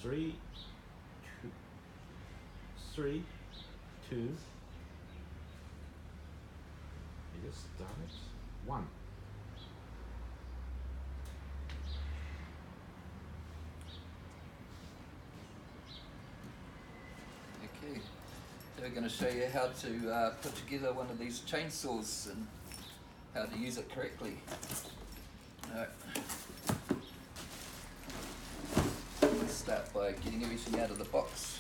Three, two, 3, 2. You just start it. 1. Okay, so we're going to show you how to put together one of these chainsaws and how to use it correctly. Let's start by getting everything out of the box.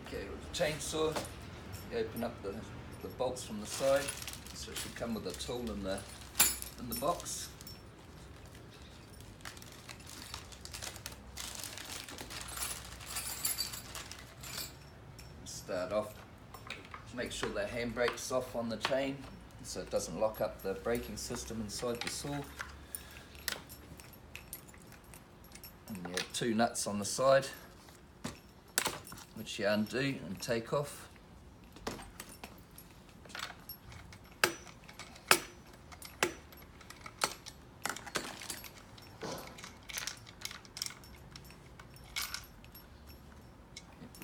Okay, with the chainsaw, you open up the bolts from the side, so it should come with a tool in the box. Start off, make sure the handbrake's off on the chain so it doesn't lock up the braking system inside the saw. And you have 2 nuts on the side, which you undo and take off.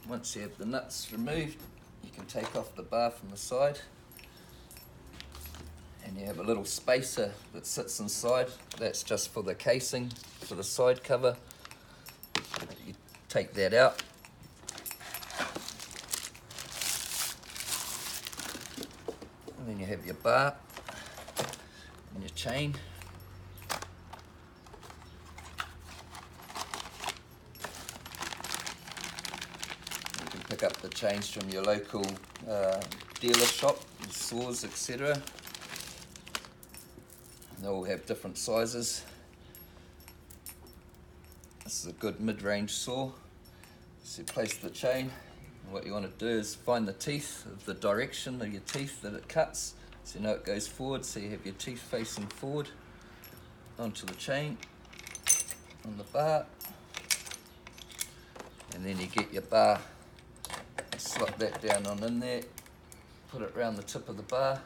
Once you have the nuts removed, you can take off the bar from the side, and you have a little spacer that sits inside. That's just for the casing, for the side cover. You take that out. And then you have your bar and your chain. You can pick up the chains from your local dealer shop, saws, etc. They all have different sizes. This is a good mid-range saw. So you place the chain, and what you want to do is find the teeth of the direction of your teeth that it cuts, so you know it goes forward, so you have your teeth facing forward onto the chain, on the bar, and then you get your bar, slot that down on in there, put it around the tip of the bar,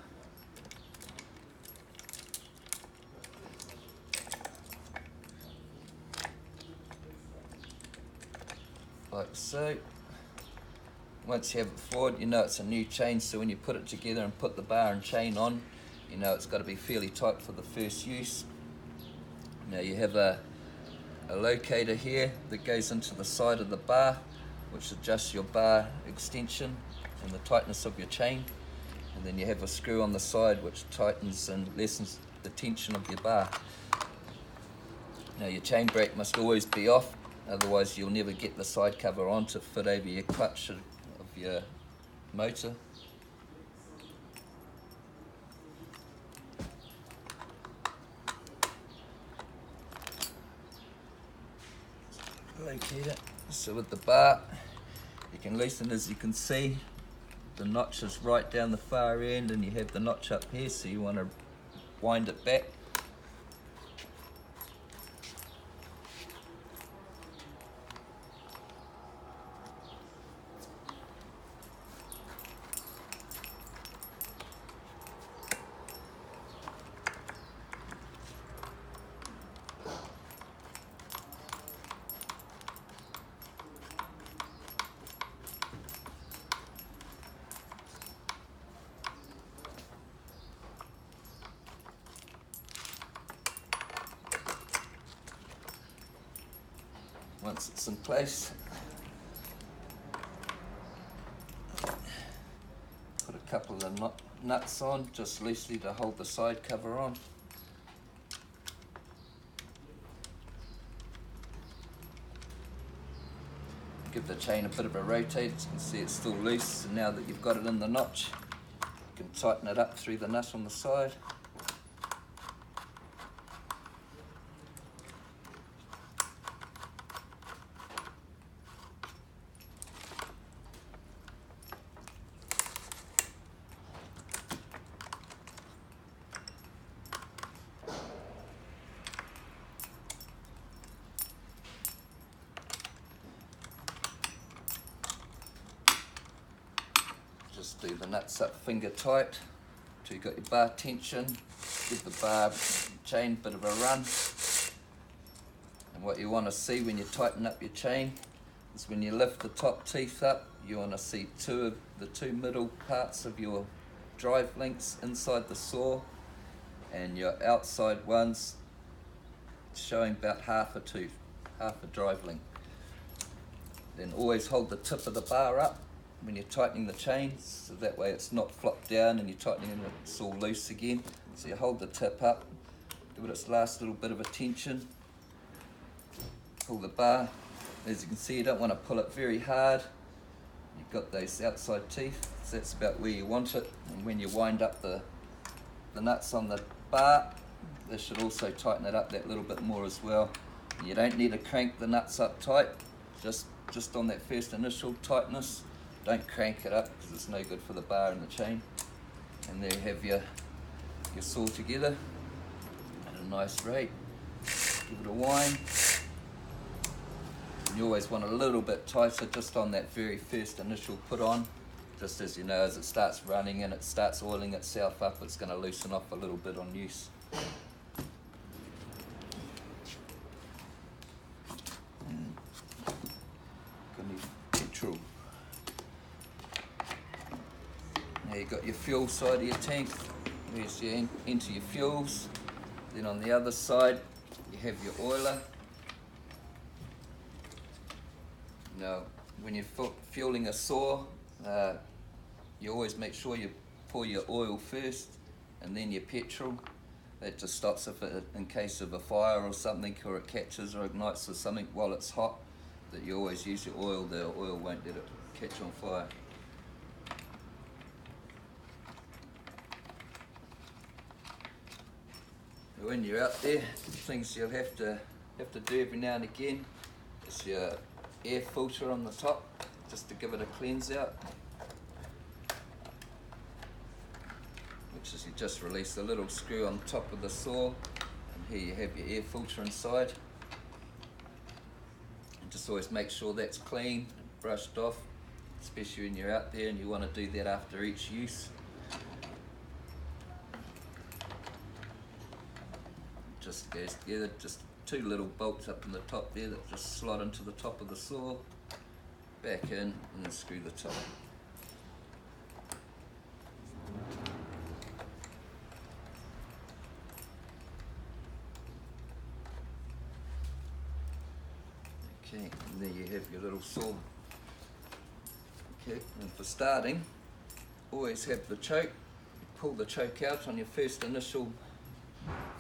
like so. Once you have it forward, you know it's a new chain, so when you put it together and put the bar and chain on, you know it's got to be fairly tight for the first use. Now you have a locator here that goes into the side of the bar, which adjusts your bar extension and the tightness of your chain. And then you have a screw on the side which tightens and lessens the tension of your bar. Now your chain brake must always be off, otherwise you'll never get the side cover on to fit over your clutch of your motor. Locate it. So with the bar, you can loosen, as you can see, the notch is right down the far end, and you have the notch up here, so you want to wind it back. Once it's in place, put a couple of nuts on, just loosely to hold the side cover on. Give the chain a bit of a rotate, as you can see it's still loose, and now that you've got it in the notch, you can tighten it up through the nut on the side. do the nuts up finger tight till you've got your bar tension. Give the bar chain a bit of a run. And what you want to see when you tighten up your chain is when you lift the top teeth up, you want to see the two middle parts of your drive links inside the saw, and your outside ones showing about half a tooth, half a drive link. Then always hold the tip of the bar up when you're tightening the chain, so that way it's not flopped down and you're tightening and it's all loose again. So you hold the tip up, give it its last little bit of a tension, pull the bar. As you can see, you don't want to pull it very hard. You've got those outside teeth, so that's about where you want it. And when you wind up the nuts on the bar, this should also tighten it up that little bit more as well. And you don't need to crank the nuts up tight, just on that first initial tightness. Don't crank it up because it's no good for the bar and the chain. And there you have your saw together at a nice rate. Give it a wind. And you always want a little bit tighter just on that very first initial put on. Just as you know, as it starts running and it starts oiling itself up, it's going to loosen off a little bit on use. Gonna need petrol. Now you've got your fuel side of your tank. There's your into your fuels. Then on the other side, you have your oiler. Now, when you're fueling a saw, you always make sure you pour your oil first and then your petrol. That just stops in case of a fire or something, or it catches or ignites or something while it's hot, that you always use your oil. The oil won't let it catch on fire. When you're out there, things you'll have to do every now and again is your air filter on the top, just to give it a cleanse out. Which is, you just release the little screw on top of the saw, and here you have your air filter inside. And just always make sure that's clean and brushed off, especially when you're out there, and you want to do that after each use. Just goes together, just two little bolts up in the top there that just slot into the top of the saw, back in, and then screw the top. Okay, and there you have your little saw. Okay, and for starting, always have the choke. Pull the choke out on your first initial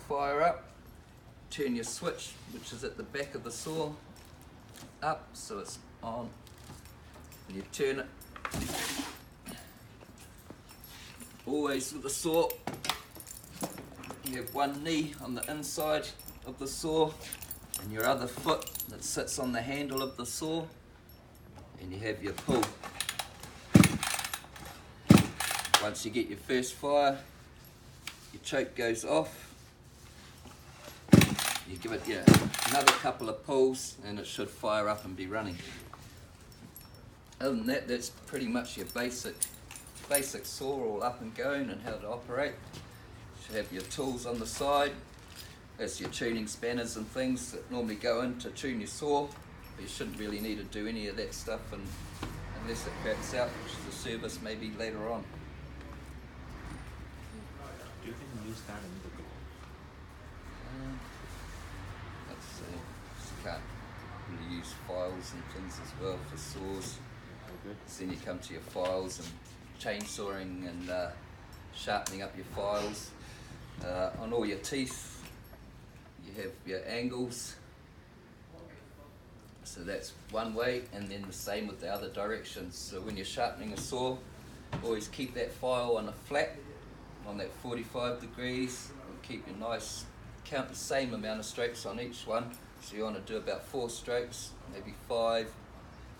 fire up. Turn your switch, which is at the back of the saw, up so it's on, and you turn it. Always with the saw, you have one knee on the inside of the saw and your other foot that sits on the handle of the saw, and you have your pull. Once you get your first fire, your choke goes off. You give it another couple of pulls and it should fire up and be running. Other than that, that's pretty much your basic saw all up and going and how to operate. You should have your tools on the side. That's your tuning spanners and things that normally go in to tune your saw. But you shouldn't really need to do any of that stuff unless it cracks out, which is a service maybe later on. Do you think you use that in the goal? Let's see. You can't really use files and things as well for saws. Oh, good. So then you come to your files and chainsawing and sharpening up your files. On all your teeth, you have your angles. So that's one way, and then the same with the other directions. So when you're sharpening a saw, always keep that file on a flat, on that 45 degrees, and keep your nice, count the same amount of strokes on each one. So you want to do about 4 strokes, maybe 5,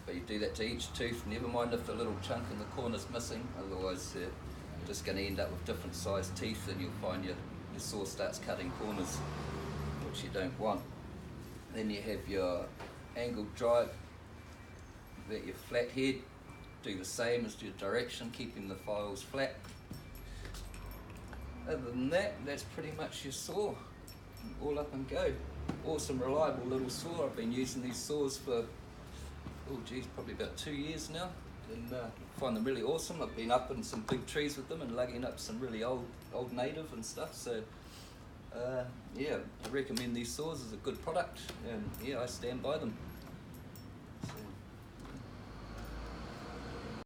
but you do that to each tooth. Never mind if the little chunk in the corner's missing, otherwise you're just going to end up with different sized teeth, and you'll find your saw starts cutting corners, which you don't want. Then you have your angled drive, that your flat head, do the same as your direction, keeping the files flat. Other than that, that's pretty much your saw, all up and go. Awesome, reliable little saw. I've been using these saws for, oh geez, probably about 2 years now, and find them really awesome. I've been up in some big trees with them and lugging up some really old native and stuff, so yeah, I recommend these saws as a good product, and yeah, I stand by them.